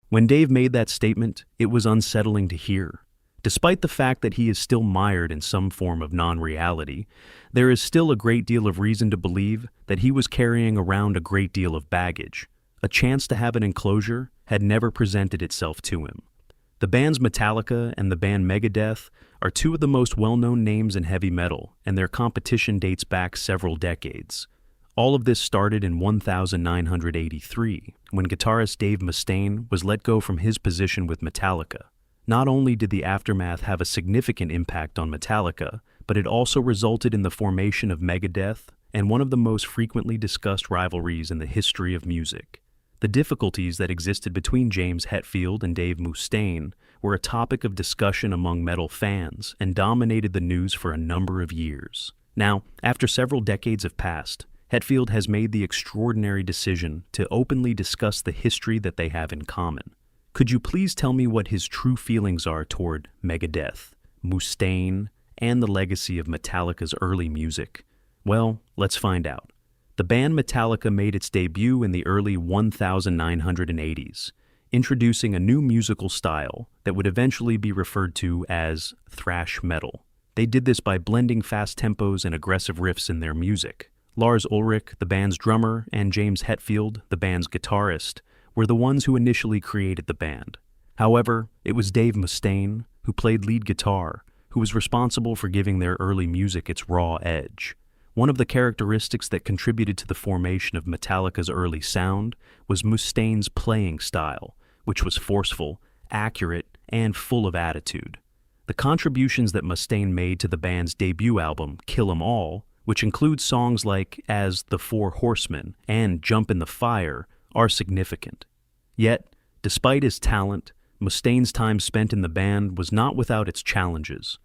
When Dave made that statement, it was unsettling to hear. Despite the fact that he is still mired in some form of non-reality, there is still a great deal of reason to believe that he was carrying around a great deal of baggage. A chance to have an enclosure had never presented itself to him. The bands Metallica and the band Megadeth are two of the most well-known names in heavy metal, and their competition dates back several decades. All of this started in 1983, when guitarist Dave Mustaine was let go from his position with Metallica. Not only did the aftermath have a significant impact on Metallica, but it also resulted in the formation of Megadeth and one of the most frequently discussed rivalries in the history of music. The difficulties that existed between James Hetfield and Dave Mustaine were a topic of discussion among metal fans and dominated the news for a number of years. Now, after several decades have passed, Hetfield has made the extraordinary decision to openly discuss the history that they have in common. Could you please tell me what his true feelings are toward Megadeth, Mustaine, and the legacy of Metallica's early music? Well, let's find out. The band Metallica made its debut in the early 1980s, introducing a new musical style that would eventually be referred to as thrash metal. They did this by blending fast tempos and aggressive riffs in their music. Lars Ulrich, the band's drummer, and James Hetfield, the band's guitarist, were the ones who initially created the band. However, it was Dave Mustaine, who played lead guitar, who was responsible for giving their early music its raw edge. One of the characteristics that contributed to the formation of Metallica's early sound was Mustaine's playing style, which was forceful, accurate, and full of attitude. The contributions that Mustaine made to the band's debut album, Kill 'Em All, which includes songs like As the Four Horsemen and Jump in the Fire, are significant. Yet, despite his talent, Mustaine's time spent in the band was not without its challenges.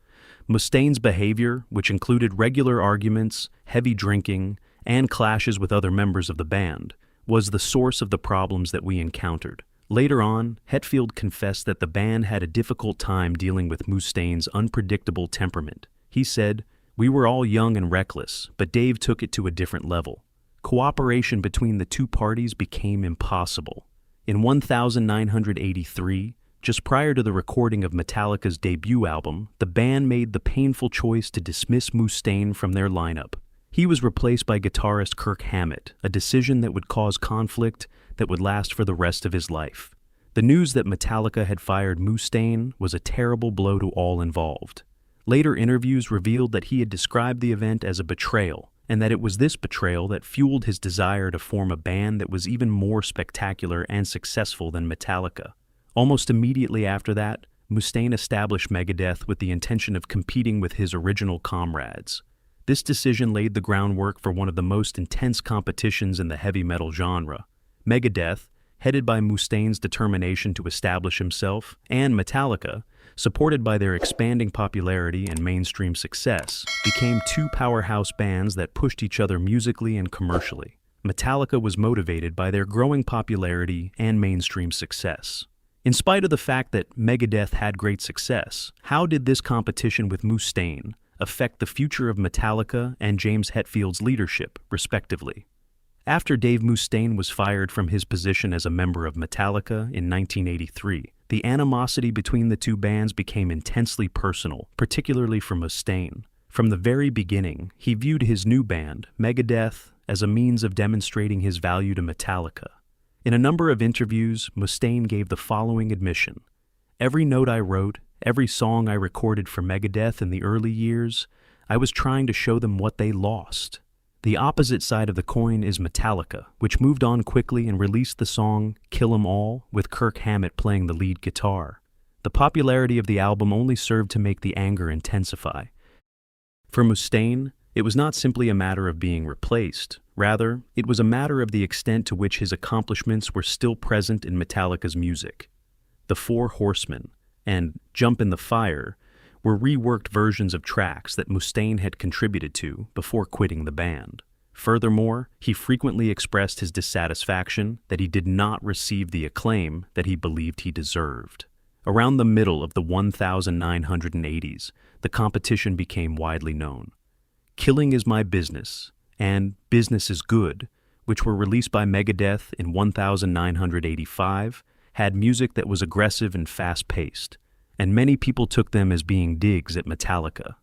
Mustaine's behavior, which included regular arguments, heavy drinking, and clashes with other members of the band, was the source of the problems that we encountered. Later on, Hetfield confessed that the band had a difficult time dealing with Mustaine's unpredictable temperament. He said, "We were all young and reckless, but Dave took it to a different level. Cooperation between the two parties became impossible." In 1983, just prior to the recording of Metallica's debut album, the band made the painful choice to dismiss Mustaine from their lineup. He was replaced by guitarist Kirk Hammett, a decision that would cause conflict that would last for the rest of his life. The news that Metallica had fired Mustaine was a terrible blow to all involved. Later interviews revealed that he had described the event as a betrayal, and that it was this betrayal that fueled his desire to form a band that was even more spectacular and successful than Metallica. Almost immediately after that, Mustaine established Megadeth with the intention of competing with his original comrades. This decision laid the groundwork for one of the most intense competitions in the heavy metal genre. Megadeth, headed by Mustaine's determination to establish himself, and Metallica, supported by their expanding popularity and mainstream success, became two powerhouse bands that pushed each other musically and commercially. Metallica was motivated by their growing popularity and mainstream success. In spite of the fact that Megadeth had great success, how did this competition with Mustaine affect the future of Metallica and James Hetfield's leadership, respectively? After Dave Mustaine was fired from his position as a member of Metallica in 1983, the animosity between the two bands became intensely personal, particularly for Mustaine. From the very beginning, he viewed his new band, Megadeth, as a means of demonstrating his value to Metallica. In a number of interviews, Mustaine gave the following admission: "Every note I wrote, every song I recorded for Megadeth in the early years, I was trying to show them what they lost." The opposite side of the coin is Metallica, which moved on quickly and released the song Kill 'Em All with Kirk Hammett playing the lead guitar. The popularity of the album only served to make the anger intensify. For Mustaine, it was not simply a matter of being replaced. Rather, it was a matter of the extent to which his accomplishments were still present in Metallica's music. The Four Horsemen and Jump in the Fire were reworked versions of tracks that Mustaine had contributed to before quitting the band. Furthermore, he frequently expressed his dissatisfaction that he did not receive the acclaim that he believed he deserved. Around the middle of the 1980s, the competition became widely known. Killing Is My Business and Business is Good, which were released by Megadeth in 1985, had music that was aggressive and fast-paced, and many people took them as being digs at Metallica.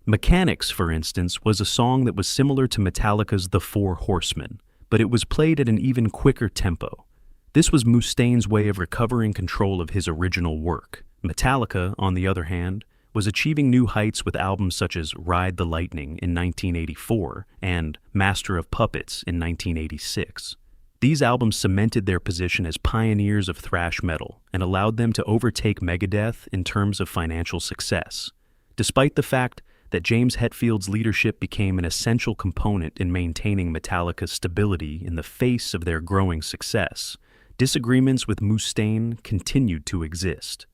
Mechanics, for instance, was a song that was similar to Metallica's The Four Horsemen, but it was played at an even quicker tempo. This was Mustaine's way of recovering control of his original work. Metallica, on the other hand, was achieving new heights with albums such as Ride the Lightning in 1984 and Master of Puppets in 1986. These albums cemented their position as pioneers of thrash metal and allowed them to overtake Megadeth in terms of financial success. Despite the fact that James Hetfield's leadership became an essential component in maintaining Metallica's stability in the face of their growing success, disagreements with Mustaine continued to exist.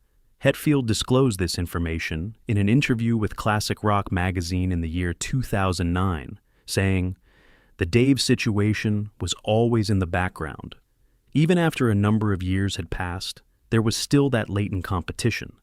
Hetfield disclosed this information in an interview with Classic Rock magazine in the year 2009, saying, "The Dave situation was always in the background. Even after a number of years had passed, there was still that latent competition.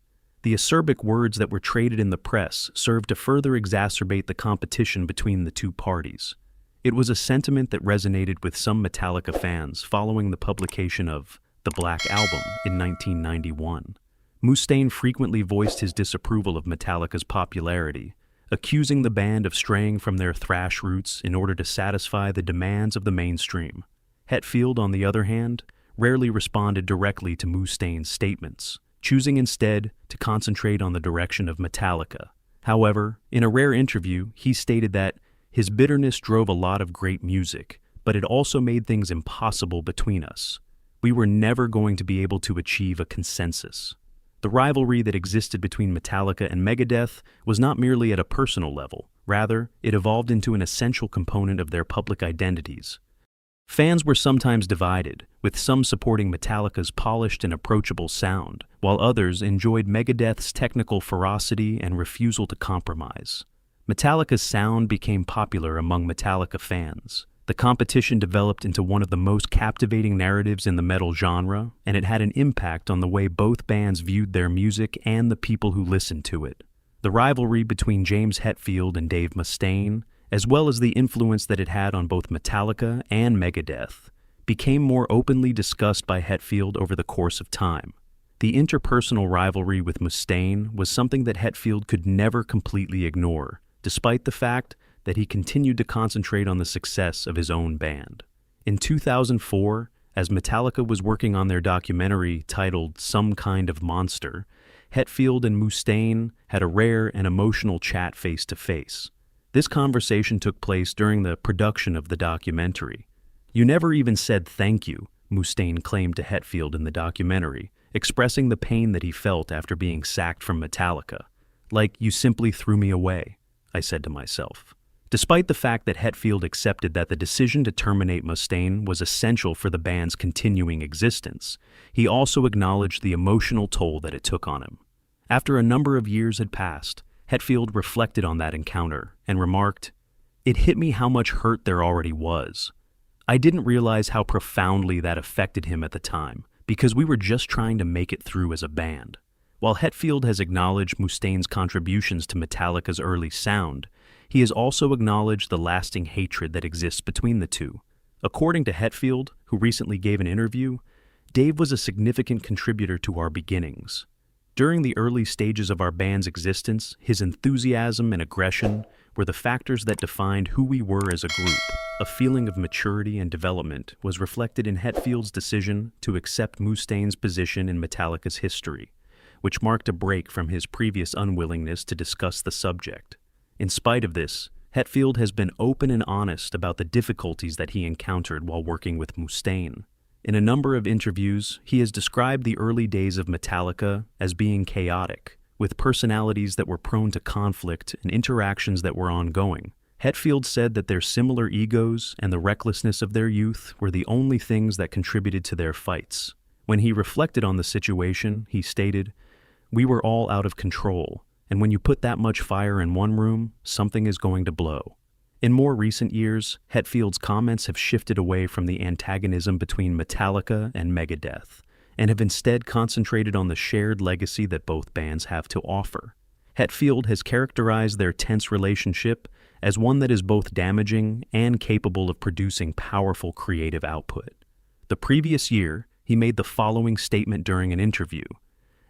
The acerbic words that were traded in the press served to further exacerbate the competition between the two parties. It was a sentiment that resonated with some Metallica fans following the publication of The Black Album in 1991. Mustaine frequently voiced his disapproval of Metallica's popularity, accusing the band of straying from their thrash roots in order to satisfy the demands of the mainstream. Hetfield, on the other hand, rarely responded directly to Mustaine's statements, choosing instead to concentrate on the direction of Metallica. However, in a rare interview, he stated that his bitterness drove a lot of great music, but it also made things impossible between us. We were never going to be able to achieve a consensus. The rivalry that existed between Metallica and Megadeth was not merely at a personal level. Rather, it evolved into an essential component of their public identities. Fans were sometimes divided, with some supporting Metallica's polished and approachable sound, while others enjoyed Megadeth's technical ferocity and refusal to compromise. Metallica's sound became popular among Metallica fans. The competition developed into one of the most captivating narratives in the metal genre, and it had an impact on the way both bands viewed their music and the people who listened to it. The rivalry between James Hetfield and Dave Mustaine, as well as the influence that it had on both Metallica and Megadeth, became more openly discussed by Hetfield over the course of time. The interpersonal rivalry with Mustaine was something that Hetfield could never completely ignore, despite the fact that he continued to concentrate on the success of his own band. In 2004, as Metallica was working on their documentary titled Some Kind of Monster, Hetfield and Mustaine had a rare and emotional chat face-to-face. This conversation took place during the production of the documentary. "You never even said thank you," Mustaine claimed to Hetfield in the documentary, expressing the pain that he felt after being sacked from Metallica. "Like, you simply threw me away," I said to myself. Despite the fact that Hetfield accepted that the decision to terminate Mustaine was essential for the band's continuing existence, he also acknowledged the emotional toll that it took on him. After a number of years had passed, Hetfield reflected on that encounter and remarked, "It hit me how much hurt there already was. I didn't realize how profoundly that affected him at the time, because we were just trying to make it through as a band." While Hetfield has acknowledged Mustaine's contributions to Metallica's early sound, he has also acknowledged the lasting hatred that exists between the two. According to Hetfield, who recently gave an interview, "Dave was a significant contributor to our beginnings. During the early stages of our band's existence, his enthusiasm and aggression were the factors that defined who we were as a group." A feeling of maturity and development was reflected in Hetfield's decision to accept Mustaine's position in Metallica's history, which marked a break from his previous unwillingness to discuss the subject. In spite of this, Hetfield has been open and honest about the difficulties that he encountered while working with Mustaine. In a number of interviews, he has described the early days of Metallica as being chaotic, with personalities that were prone to conflict and interactions that were ongoing. Hetfield said that their similar egos and the recklessness of their youth were the only things that contributed to their fights. When he reflected on the situation, he stated, "We were all out of control, and when you put that much fire in one room, something is going to blow." In more recent years, Hetfield's comments have shifted away from the antagonism between Metallica and Megadeth, and have instead concentrated on the shared legacy that both bands have to offer. Hetfield has characterized their tense relationship as one that is both damaging and capable of producing powerful creative output. The previous year, he made the following statement during an interview.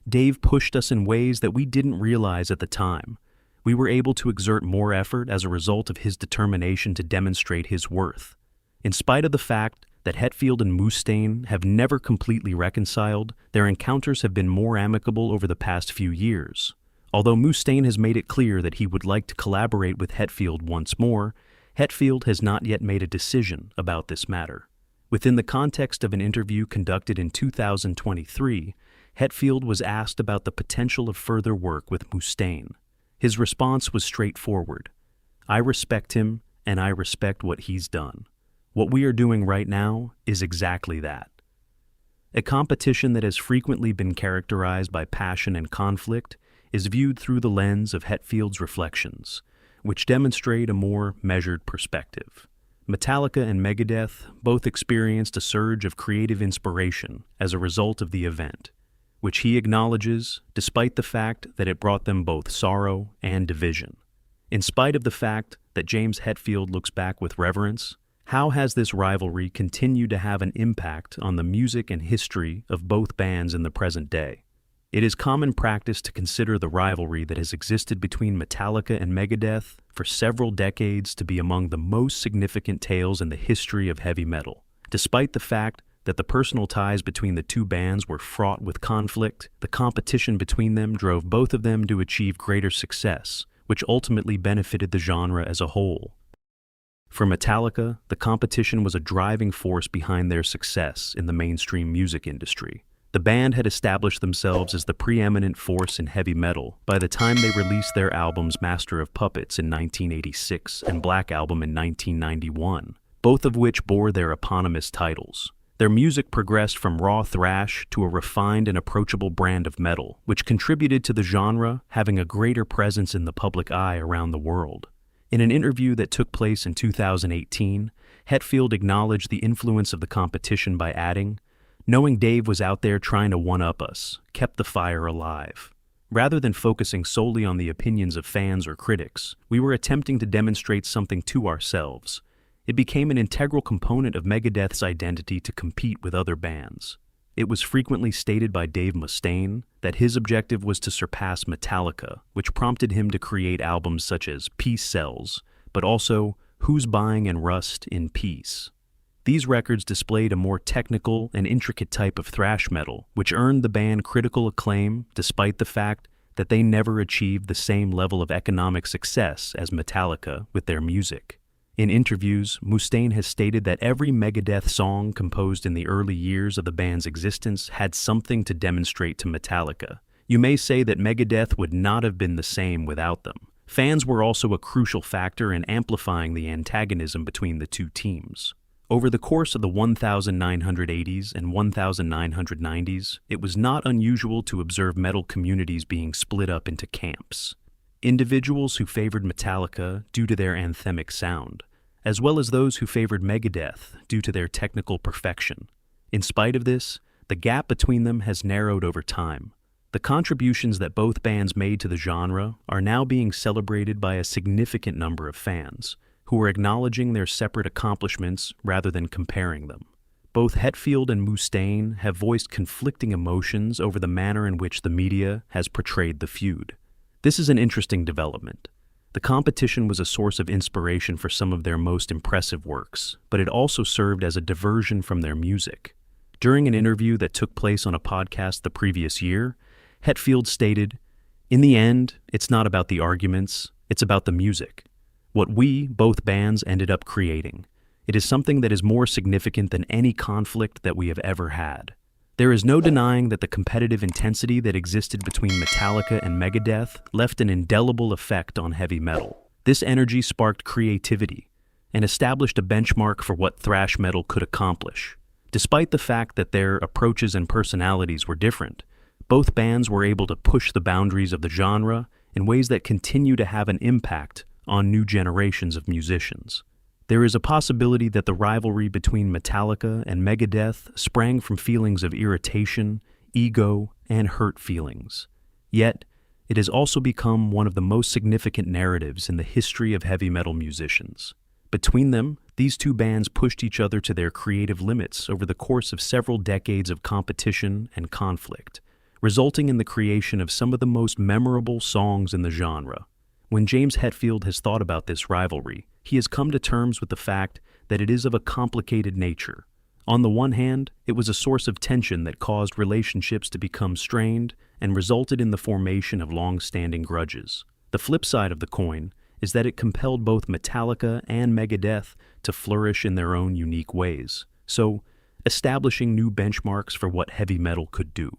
"Dave pushed us in ways that we didn't realize at the time. We were able to exert more effort as a result of his determination to demonstrate his worth. In spite of the fact that Hetfield and Mustaine have never completely reconciled, their encounters have been more amicable over the past few years. Although Mustaine has made it clear that he would like to collaborate with Hetfield once more, Hetfield has not yet made a decision about this matter." Within the context of an interview conducted in 2023, Hetfield was asked about the potential of further work with Mustaine. His response was straightforward. "I respect him, and I respect what he's done. What we are doing right now is exactly that." A competition that has frequently been characterized by passion and conflict is viewed through the lens of Hetfield's reflections, which demonstrate a more measured perspective. Metallica and Megadeth both experienced a surge of creative inspiration as a result of the event, which he acknowledges despite the fact that it brought them both sorrow and division. In spite of the fact that James Hetfield looks back with reverence, how has this rivalry continued to have an impact on the music and history of both bands in the present day? It is common practice to consider the rivalry that has existed between Metallica and Megadeth for several decades to be among the most significant tales in the history of heavy metal. Despite the fact that the personal ties between the two bands were fraught with conflict, the competition between them drove both of them to achieve greater success, which ultimately benefited the genre as a whole. For Metallica, the competition was a driving force behind their success in the mainstream music industry. The band had established themselves as the preeminent force in heavy metal by the time they released their albums Master of Puppets in 1986 and Black Album in 1991, both of which bore their eponymous titles. Their music progressed from raw thrash to a refined and approachable brand of metal, which contributed to the genre having a greater presence in the public eye around the world. In an interview that took place in 2018, Hetfield acknowledged the influence of the competition by adding, "Knowing Dave was out there trying to one-up us kept the fire alive. Rather than focusing solely on the opinions of fans or critics, we were attempting to demonstrate something to ourselves. It became an integral component of Megadeth's identity to compete with other bands. It was frequently stated by Dave Mustaine that his objective was to surpass Metallica, which prompted him to create albums such as Peace Sells, but also Who's Buying and Rust in Peace. These records displayed a more technical and intricate type of thrash metal, which earned the band critical acclaim despite the fact that they never achieved the same level of economic success as Metallica with their music. In interviews, Mustaine has stated that every Megadeth song composed in the early years of the band's existence had something to demonstrate to Metallica. You may say that Megadeth would not have been the same without them. Fans were also a crucial factor in amplifying the antagonism between the two teams. Over the course of the 1980s and 1990s, it was not unusual to observe metal communities being split up into camps. Individuals who favored Metallica due to their anthemic sound, as well as those who favored Megadeth due to their technical perfection. In spite of this, the gap between them has narrowed over time. The contributions that both bands made to the genre are now being celebrated by a significant number of fans, who are acknowledging their separate accomplishments rather than comparing them. Both Hetfield and Mustaine have voiced conflicting emotions over the manner in which the media has portrayed the feud. This is an interesting development. The competition was a source of inspiration for some of their most impressive works, but it also served as a diversion from their music. During an interview that took place on a podcast the previous year, Hetfield stated, "In the end, it's not about the arguments, it's about the music. What we, both bands, ended up creating. It is something that is more significant than any conflict that we have ever had. There is no denying that the competitive intensity that existed between Metallica and Megadeth left an indelible effect on heavy metal. This energy sparked creativity and established a benchmark for what thrash metal could accomplish. Despite the fact that their approaches and personalities were different, both bands were able to push the boundaries of the genre in ways that continue to have an impact on new generations of musicians. There is a possibility that the rivalry between Metallica and Megadeth sprang from feelings of irritation, ego, and hurt feelings. Yet, it has also become one of the most significant narratives in the history of heavy metal musicians. Between them, These two bands pushed each other to their creative limits over the course of several decades of competition and conflict, resulting in the creation of some of the most memorable songs in the genre. When James Hetfield has thought about this rivalry, he has come to terms with the fact that it is of a complicated nature. On the one hand, it was a source of tension that caused relationships to become strained and resulted in the formation of long-standing grudges. The flip side of the coin is that it compelled both Metallica and Megadeth to flourish in their own unique ways, so establishing new benchmarks for what heavy metal could do.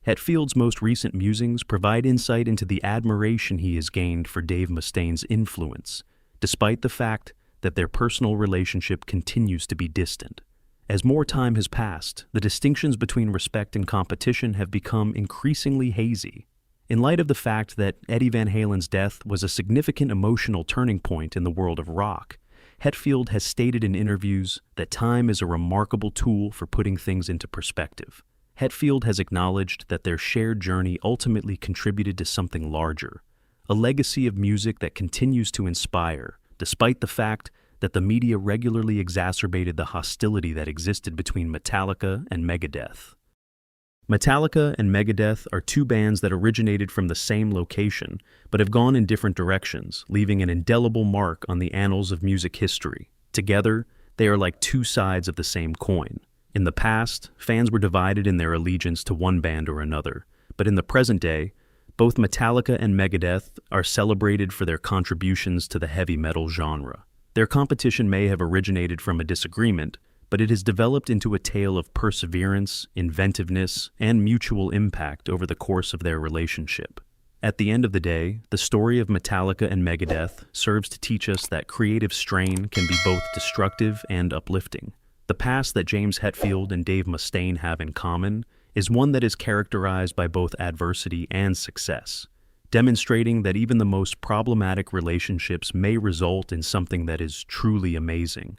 Hetfield's most recent musings provide insight into the admiration he has gained for Dave Mustaine's influence, despite the fact that their personal relationship continues to be distant. As more time has passed, the distinctions between respect and competition have become increasingly hazy. In light of the fact that Eddie Van Halen's death was a significant emotional turning point in the world of rock, Hetfield has stated in interviews that time is a remarkable tool for putting things into perspective. Hetfield has acknowledged that their shared journey ultimately contributed to something larger, a legacy of music that continues to inspire, despite the fact that the media regularly exacerbated the hostility that existed between Metallica and Megadeth. Metallica and Megadeth are two bands that originated from the same location, but have gone in different directions, leaving an indelible mark on the annals of music history. Together, they are like two sides of the same coin. In the past, fans were divided in their allegiance to one band or another, but in the present day, both Metallica and Megadeth are celebrated for their contributions to the heavy metal genre. Their competition may have originated from a disagreement, but it has developed into a tale of perseverance, inventiveness, and mutual impact over the course of their relationship. At the end of the day, the story of Metallica and Megadeth serves to teach us that creative strain can be both destructive and uplifting. The past that James Hetfield and Dave Mustaine have in common is one that is characterized by both adversity and success, demonstrating that even the most problematic relationships may result in something that is truly amazing.